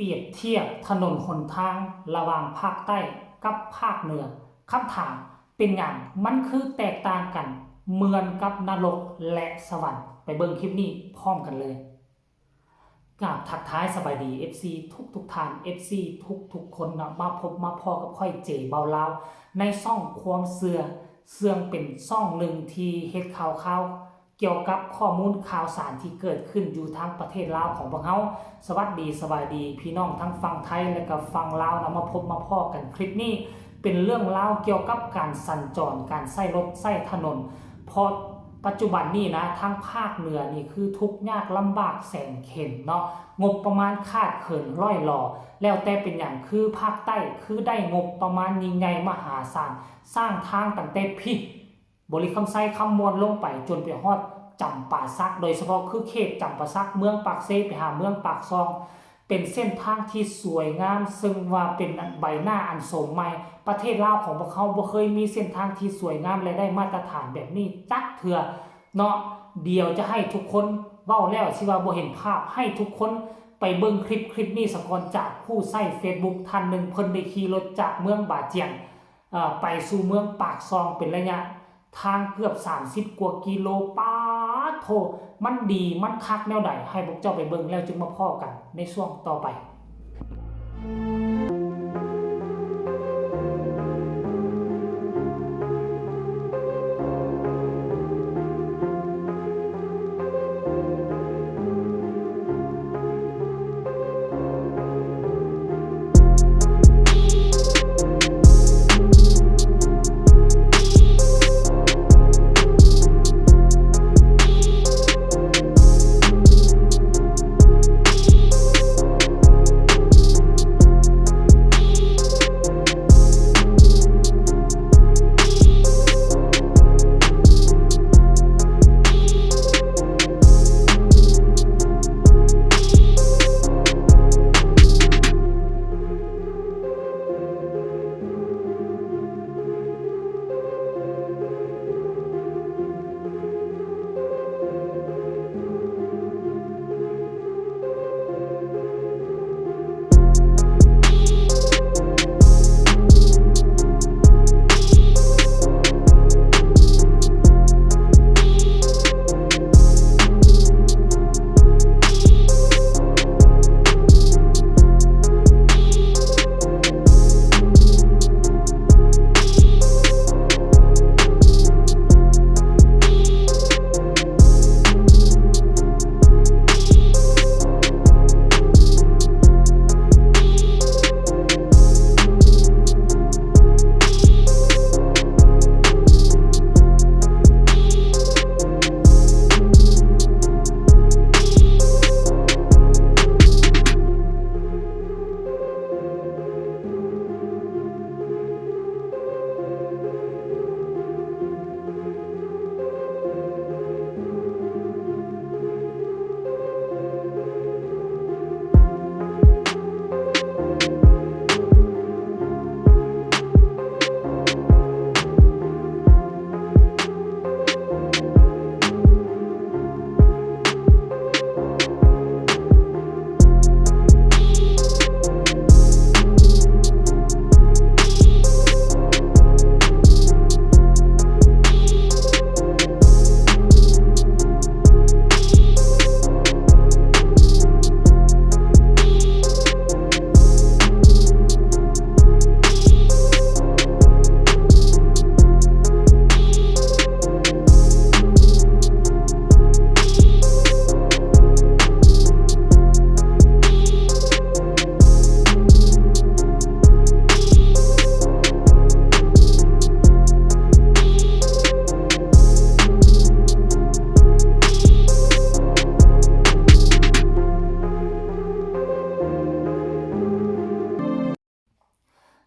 เปรียบเทียบถนนหนทางระหว่างภาคใต้กับภาคเหนือคำถามเป็นหยังมันคือแตกต่างกันเหมือนกับนรกและสวรรค์ไปเบิ่งคลิปนี้พร้อมกันเลยกราบทักทายสบายดี FC ทุกท่าน FC ทุกคนนะมาพบมาพอกับค่อยเจเบาลาวในช่องความเสื่องเป็นช่องหนึ่งที่เฮ็ดข่าวเกี่ยวกับข้อมูลข่าวสารที่เกิดขึ้นอยู่ทางประเทศลาวของพวกเฮาสวัสดีสบายดีพี่น้องทั้งฝั่งไทยและก็ฝั่งลาวนะมาพบมาพอกันคลิปนี้เป็นเรื่องราวเกี่ยวกับการสัญจรการใช้รถใช้ถนนพอปัจจุบันนี้นะทางภาคเหนือนี่คือทุกข์ยากลำบากแสนเข็ญเนาะงบประมาณขาดเขินร่อยหล่อแล้วแต่เป็นอย่างคือภาคใต้คือได้งบประมาณยิ่งใหญ่มหาศาลสร้างทางตั้งแต่พิบริคำไซคำมวลลงไปจนไปฮอดจำปาสักโดยเฉพาะคือเขตจำปาสักเมืองปากเซไปหาเมืองปากซองเป็นเส้นทางที่สวยงามซึ่งว่าเป็นใบหน้าอันสมใหม่ประเทศลาวของพวกเขาบ่เคยมีเส้นทางที่สวยงามและได้มาตรฐานแบบนี้จักเทื่อเนาะเดี๋ยวจะให้ทุกคนเว้าแล้วสิว่าบ่เห็นภาพให้ทุกคนไปเบิ่งคลิปนี้สักก่อนจากผู้ใช้ Facebook ท่านนึงเพิ่นได้ขี่รถจากเมืองบาเจียงไปสู่เมืองปากซองเป็นระยะทางเกือบ30กว่ากิโลปาโทมันดีมันคักแนวใดให้พวกเจ้าไปเบิ่งแล้วจึงมาพ้อกันในช่วงต่อไป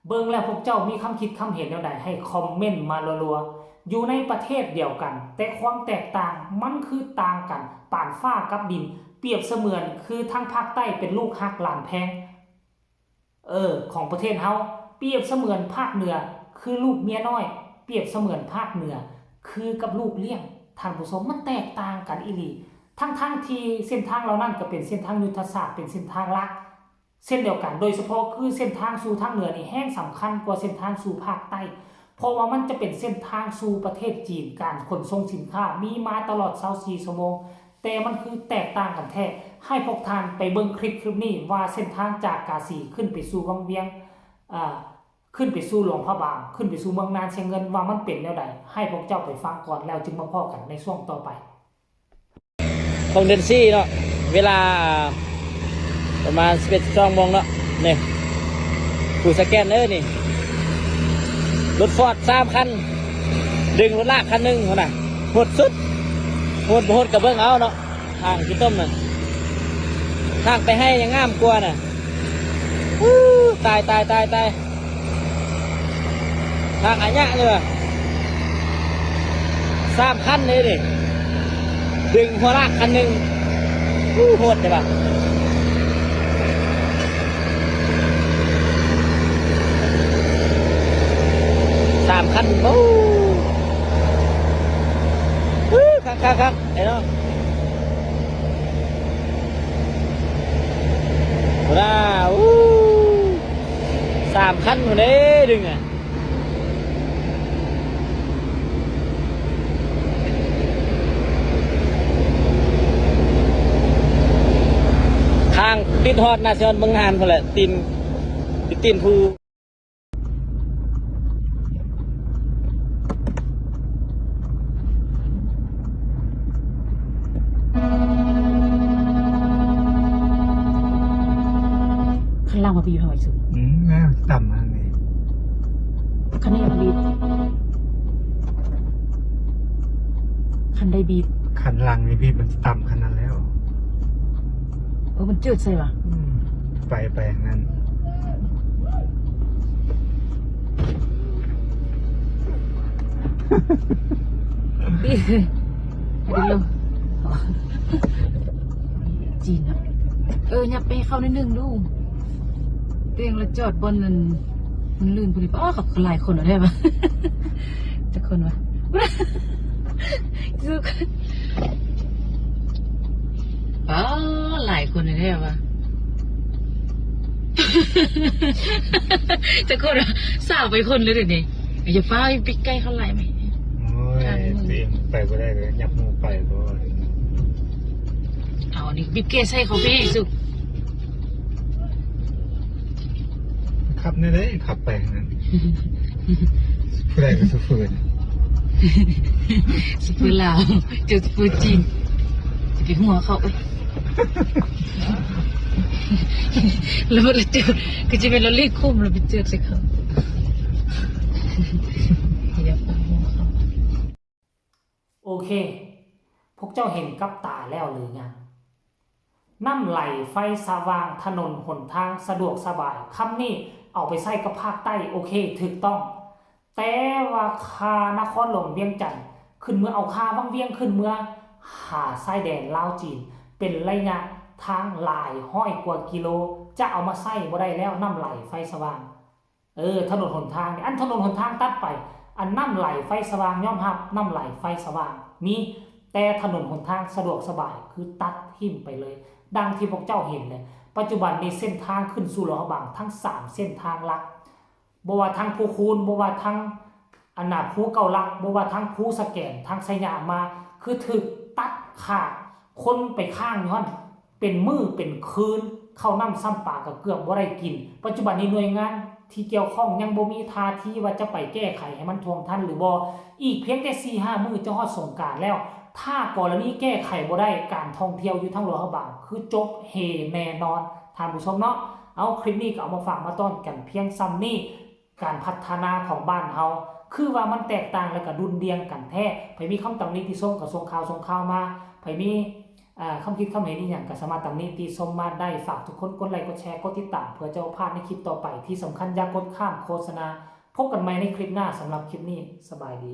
เบิ่งแล้วพวกเจ้ามีคำคิดคำเห็นแนวใดให้คอมเมนต์มารัวๆอยู่ในประเทศเดียวกันแต่ความแตกต่างมันคือต่างกันปานฟ้ากับดินเปรียบเสมือนคือทางภาคใต้เป็นลูกฮักหลานแพงของประเทศเฮาเปรียบเสมือนภาคเหนือคือลูกเมียน้อยเปรียบเสมือนภาคเหนือคือกับลูกเลี้ยงท่านผู้ชมมันแตกต่างกันอีหลีทั้งที่เส้นทางเหล่านั้นก็เป็นเส้นทางยุทธศาสตร์เป็นเส้นทางหลัก เส้นเดียวกันโดยเฉพาะคือเส้นทางสู่ทางเหนือนี่แห้งสำคัญกว่าเส้นทางสู่ภาคใต้เพราะว่ามันจะเป็นเส้นทางสู่ประเทศจีนการขนส่งสินค้ามีมาตลอด24ชั่วโมงแต่มันคือแตกต่างกันแท้ให้พวกท่านไปเบิ่งคลิปนี้ว่าเส้นทางจากกาสีขึ้นไปสู่วังเวียงขึ้นไปสู่หลวงพระบางขึ้นไปสู่เมืองนานเชียงเงินว่ามันเป็นแนวใดให้พวกเจ้าไปฟังก่อนแล้วจึงมาพอกันในช่วงต่อไปของเดนซี่เนาะเวลาประมาณ11 โมงเนาะนี่ผู้สแกนเนอร์นี่รถฟอร์ด3 คันดึงรถลากคันหนึ่งเขาน่ะหดสุดหดกับเบื้องเอาเนาะทางที่ต้มน่ะทางไปให้ยังงามกว่าน่ะตายทางอันยะเลยว่ะ3 คันเลยดิดึงหัวลากคันหนึ่งโหดเลยป่ะ3 คันโอ้ครับไอ้เนาะว้าว3 คันคนนี้ดึงอ่ะทางติดฮอดนาเซียนเมืองหานคนแหละตีนภูข้างล่างมาบีบหอยสุดแม่ต่ำมากเลยคันนี้มาบีบคันได้บีบขันหลังนี่พี่มันต่ำขนาดแล้วมันจืดใช่ป่ะไปอย่างนั้นบีบไปลงจีนอ่ะยับไปเข้านิดนึงดูเตียงแล้วจอดบนมันลื่นพอดีป่ะกับหลายคนได้ป่ะจะคนวะสุกหลายคนได้ป่ะจะคนสาวไปคนเลยเดี๋ยวนี้อย่าฟ้าปิกใกล้เขาไหลไหมโอ้ยเตียงไปก็ได้เลยยับมูไปก็เอานี่บิ๊กเกสให้เขาพี่สุกขับนี่เลยขับไปนั้นผู้ใดก็สุฟืนสุฟืนลาวเจอสุฟืนจีนจะไปหัวเขาไปแล้วเราเจอก็จะเป็นเราเรียกคุ้มเราไปเจอใส่เขาโอเคพวกเจ้าเห็นกับตาแล้วหรือยังน้ำไหลไฟสว่างถนนหนทางสะดวกสบายคำนี้เอาไปใส่กับภาคใต้โอเคถูกต้องแต่ว่าคานครหลวงเวียงจันทร์ขึ้นเมื่อเอาคาวังเวียงขึ้นเมื่อหาชายแดนลาวจีนเป็นระยะทางหลาย100 กว่ากิโลจะเอามาใส่บ่ได้แล้วน้ำไหลไฟสว่างถนนหนทางอันถนนหนทางตัดไปอันน้ำไหลไฟสว่างย่อมรับน้ำไหลไฟสว่างมีแต่ถนนหนทางสะดวกสบายคือตัดทิ่มไปเลยดังที่พวกเจ้าเห็นเลยปัจจุบันมีเส้นทางขึ้นสู่หลวงพระบางทั้ง3เส้นทางหลักบ่ว่าทางภูคูนบ่ว่าทางอันนาภูเก่าลักบ่ว่าทางภูสะแกนทางสยามมาคือถึกตัดขาดคนไปข้างย้อนเป็นมือเป็นคืนเข้าน้ำซ้ำปากกับเกือบบ่ได้กินปัจจุบันนี้หน่วยงานที่เกี่ยวข้องยังบ่มีท่าทีว่าจะไปแก้ไขให้มันทวงทันหรือบ่อีกเพียงแต่ 4-5 มื้อจะฮอดสงกรานต์แล้วถ้ากรณีแก้ไขบ่ได้การท่องเที่ยวอยู่ทั้งหลวงพระบางคือจบเฮแน่นอนท่านผู้ชมเนาะเอาคลิปนี้ก็เอามาฝากมาต้อนกันเพียงซ้ำนี้การพัฒนาของบ้านเฮาคือว่ามันแตกต่างและก็ดุลเดียงกันแท้ไผมีคำตำหนิที่ส่งก็ส่งข่าวมาไผมีคำคิดคำเห็นอีหยังก็สามารถตำหนิติชมมาได้ฝากทุกคนกดไลค์กดแชร์กดติดตามเพื่อจะพลาดในคลิปต่อไปที่สำคัญอย่ากดข้ามโฆษณาพบกันใหม่ในคลิปหน้าสำหรับคลิปนี้สบายดี